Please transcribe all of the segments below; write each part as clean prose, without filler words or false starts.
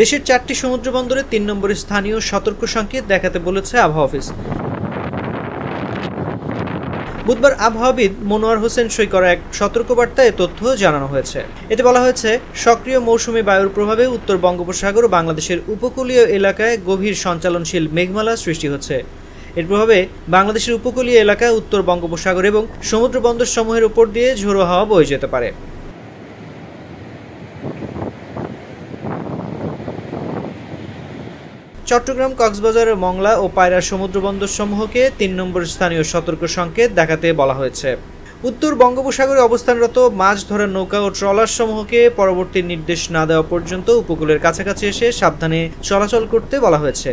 দেশের 4টি সমুদ্র বন্দরে 3 নম্বরে স্থানীয় সতর্ক সংকেত দেখাতে বলেছে আবহাওয়া অফিস। বুধবার আবহাওয়াবিদ মনোয়ার হোসেন সই করা এক সতর্কবার্তায় তথ্য জানানো হয়েছে। এতে বলা হয়েছে, সক্রিয় মৌসুমী বায়ুর প্রভাবে উত্তর বঙ্গোপসাগর ও বাংলাদেশের উপকূলীয় এলাকায় গভীর সঞ্চালনশীল মেঘমালা সৃষ্টি হচ্ছে। এর প্রভাবে বাংলাদেশের উপকূলীয় এলাকায় উত্তর বঙ্গোপসাগর এবং সমুদ্র বন্দরসমূহের উপর দিয়ে ঝোড়ো হাওয়া বয়ে যেতে পারে। চট্টগ্রাম, কক্সবাজার, মংলা ও পায়রা সমুদ্র বন্দরসমূহকে 3 নম্বর স্থানীয় সতর্ক সংকেত দেখাতে বলা হয়েছে। উত্তর বঙ্গোপসাগরে অবস্থানরত মাছ ধরার নৌকা ও ট্রলার সমূহকে পরবর্তী নির্দেশ না দেওয়া পর্যন্ত উপকূলের কাছাকাছি এসে সাবধানে চলাচল করতে বলা হয়েছে।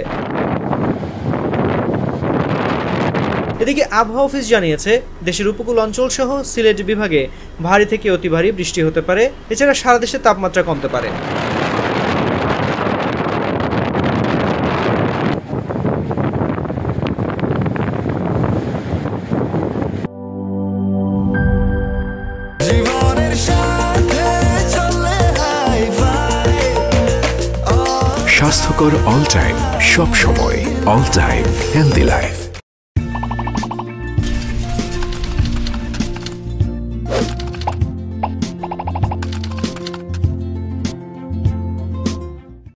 এদিকে আবহাওয়া অফিস জানিয়েছে, দেশের উপকূল অঞ্চল সহ সিলেট বিভাগে ভারী থেকে অতি ভারী বৃষ্টি হতে পারে। এছাড়া সারা দেশে তাপমাত্রা কমতে পারে। স্বাস্থ্যকর অল টাইম, সব সময় অল টাইম হেলদি লাইফ।